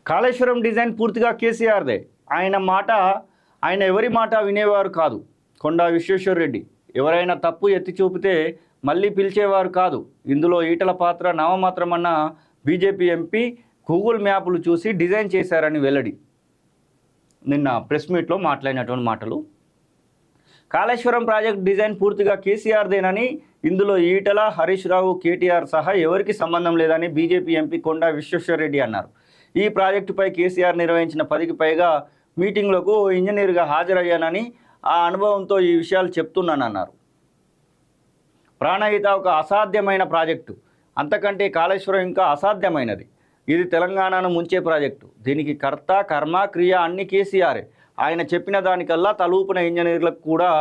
Kaleshwaram design పూర్తిగా కేసీఆర్దే. ఆయన ఎవరి మాట వినేవారు కాదు. కొండా విశ్వేశ్వరరెడ్డి ఎవరైనా తప్పు ఎత్తి చూపితే మళ్ళీ పిలిచేవారు కాదు. ఇందులో ఈటల పాత్ర నామమాత్రమన్న బీజేపీ ఎంపీ గూగుల్ మ్యాపులు చూసి డిజైన్ చేశారని వెల్లడి. నిన్న ప్రెస్ మీట్లో మాట్లాడినటువంటి మాటలు. కాళేశ్వరం ప్రాజెక్ట్ డిజైన్ పూర్తిగా కేసీఆర్దేనని, ఇందులో ఈటల, హరీష్ రావు, కేటీఆర్ సహా ఎవరికి సంబంధం లేదని బీజేపీ ఎంపీ కొండా విశ్వేశ్వరరెడ్డి అన్నారు. ఈ ప్రాజెక్టుపై కేసీఆర్ నిర్వహించిన 10కి పైగా మీటింగ్లకు ఇంజనీర్గా హాజరయ్యానని, ఆ అనుభవంతో ఈ విషయాలు చెప్తున్నానన్నారు. ప్రాణహిత ఒక అసాధ్యమైన ప్రాజెక్టు, అంతకంటే కాళేశ్వరం ఇంకా అసాధ్యమైనది. ఇది తెలంగాణను ముంచే ప్రాజెక్టు. దీనికి కర్త, కర్మ, క్రియ అన్ని కేసీఆరే. ఆయన చెప్పిన దానికల్లా తలూపిన ఇంజనీర్లకు కూడా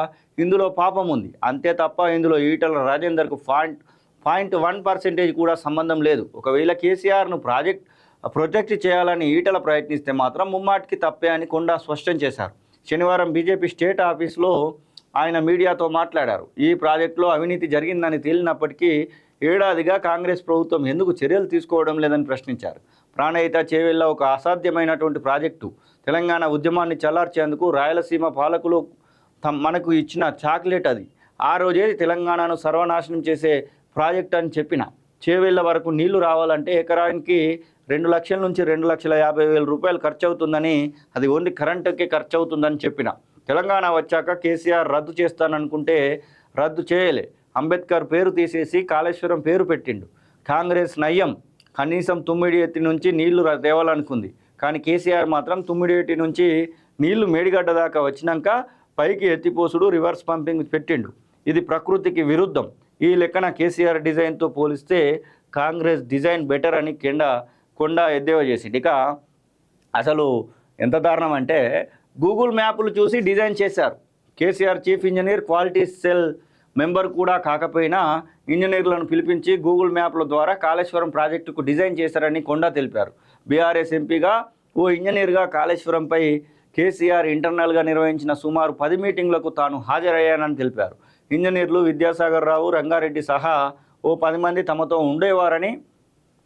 ఇందులో పాపం ఉంది. అంతే తప్ప ఇందులో ఈటల రాజేందర్కు 0.1% కూడా సంబంధం లేదు. ఒకవేళ కేసీఆర్ను ప్రొజెక్ట్ చేయాలని ఈటల ప్రయత్నిస్తే మాత్రం ముమ్మాటికి తప్పే అని కొండా స్పష్టం చేశారు. శనివారం బీజేపీ స్టేట్ ఆఫీస్లో ఆయన మీడియాతో మాట్లాడారు. ఈ ప్రాజెక్టులో అవినీతి జరిగిందని తేలినప్పటికీ ఏడాదిగా కాంగ్రెస్ ప్రభుత్వం ఎందుకు చర్యలు తీసుకోవడం లేదని ప్రశ్నించారు. ప్రాణహిత చేవెళ్ల ఒక అసాధ్యమైనటువంటి ప్రాజెక్టు. తెలంగాణ ఉద్యమాన్ని చల్లార్చేందుకు రాయలసీమ పాలకులు మనకు ఇచ్చిన చాక్లెట్ అది. ఆ రోజే తెలంగాణను సర్వనాశనం చేసే ప్రాజెక్ట్ అని చెప్పిన. చేవెళ్ల వరకు నీళ్లు రావాలంటే ఎకరానికి 2 లక్షల నుంచి 2,50,000 రూపాయలు ఖర్చు అవుతుందని, అది ఓన్లీ కరెంటుకే ఖర్చు అవుతుందని చెప్పిన. తెలంగాణ వచ్చాక కేసీఆర్ రద్దు చేస్తాననుకుంటే రద్దు చేయలే. అంబేద్కర్ పేరు తీసేసి కాళేశ్వరం పేరు పెట్టిండు. కాంగ్రెస్ నయ్యం కనీసం తుమ్మిడిఎత్తి నుంచి నీళ్లు తేవాలనుకుంది. కానీ కేసీఆర్ మాత్రం తుమ్మిడిఎత్తి నుంచి నీళ్లు మేడిగడ్డ దాకా వచ్చినాక పైకి ఎత్తిపోసుడు, రివర్స్ పంపింగ్ పెట్టిండు. ఇది ప్రకృతికి విరుద్ధం. ఈ లెక్కన కేసీఆర్ డిజైన్తో పోలిస్తే కాంగ్రెస్ డిజైన్ బెటర్ అని కొండా ఎద్దేవా చేసిండు. ఇక అసలు ఎంత దారుణం అంటే, గూగుల్ మ్యాప్లు చూసి డిజైన్ చేశారు. KCR chief engineer, quality cell member కూడా కాకపోయినా ఇంజనీర్లను పిలిపించి గూగుల్ మ్యాప్ల ద్వారా కాళేశ్వరం ప్రాజెక్టుకు డిజైన్ చేశారని కొండా తెలిపారు. బీఆర్ఎస్ ఎంపీగా, ఓ ఇంజనీర్గా కాళేశ్వరంపై కేసీఆర్ ఇంటర్నల్గా నిర్వహించిన సుమారు 10 మీటింగ్లకు తాను హాజరయ్యానని తెలిపారు. ఇంజనీర్లు విద్యాసాగర్ రావు, రంగారెడ్డి సహా ఓ 10 మంది తమతో ఉండేవారని,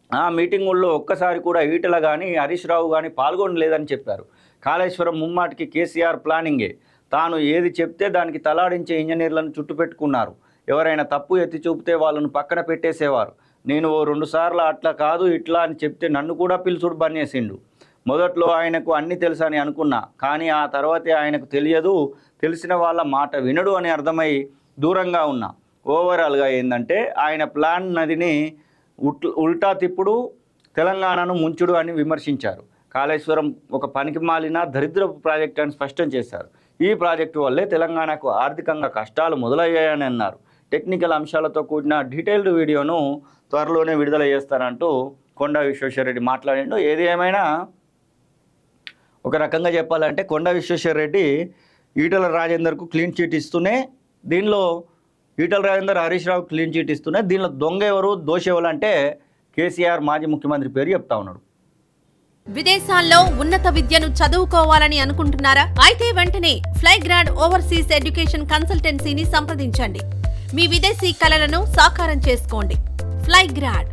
ఆ మీటింగుల్లో ఒక్కసారి కూడా ఈటల కానీ హరీష్ రావు కానీ పాల్గొనలేదని చెప్పారు. కాళేశ్వరం ముమ్మాటికి కేసీఆర్ ప్లానింగే. తాను ఏది చెప్తే దానికి తలాడించే ఇంజనీర్లను చుట్టుపెట్టుకున్నారు. ఎవరైనా తప్పు ఎత్తి చూపితే వాళ్ళను పక్కన పెట్టేసేవారు. నేను ఓ 2 సార్లు అట్లా కాదు ఇట్లా అని చెప్తే నన్ను కూడా పిలుచుడు బన్నేసిండు. మొదట్లో ఆయనకు అన్నీ తెలుసని అనుకున్నా, కానీ ఆ తర్వాతే ఆయనకు తెలియదు, తెలిసిన వాళ్ళ మాట వినడు అని అర్థమై దూరంగా ఉన్నా. ఓవరాల్గా ఏంటంటే ఆయన ప్లాన్ నదిని ఉల్టా తిప్పుడు, తెలంగాణను ముంచుడు అని విమర్శించారు. కాళేశ్వరం ఒక పనికి మాలిన దరిద్రపు ప్రాజెక్ట్ అని స్పష్టం చేశారు. ఈ ప్రాజెక్టు వల్లే తెలంగాణకు ఆర్థికంగా కష్టాలు మొదలయ్యాయని అన్నారు. టెక్నికల్ అంశాలతో కూడిన డీటెయిల్డ్ వీడియోను త్వరలోనే విడుదల చేస్తారంటూ కొండా విశ్వేశ్వరరెడ్డి మాట్లాడిండు. ఏది ఏమైనా ఒక రకంగా చెప్పాలంటే కొండా విశ్వేశ్వరరెడ్డి ఈటల రాజేందర్కు క్లీన్ చీట్ ఇస్తూనే, దీనిలో ఈటల రాజేందర్, హరీష్ రావు క్లీన్ చీట్ ఇస్తూనే, దీనిలో దొంగ ఎవరు, దోష ఎవరు అంటే కేసీఆర్ మాజీ ముఖ్యమంత్రి పేరు చెప్తా ఉన్నాడు. విదేశాల్లో ఉన్నత విద్యను చదువుకోవాలని అనుకుంటున్నారా? అయితే వెంటనే ఫ్లైగ్రాడ్ ఓవర్సీస్ ఎడ్యుకేషన్ కన్సల్టెన్సీని సంప్రదించండి. మీ విదేశీ కలలను సాకారం చేసుకోండి. ఫ్లైగ్రాడ్.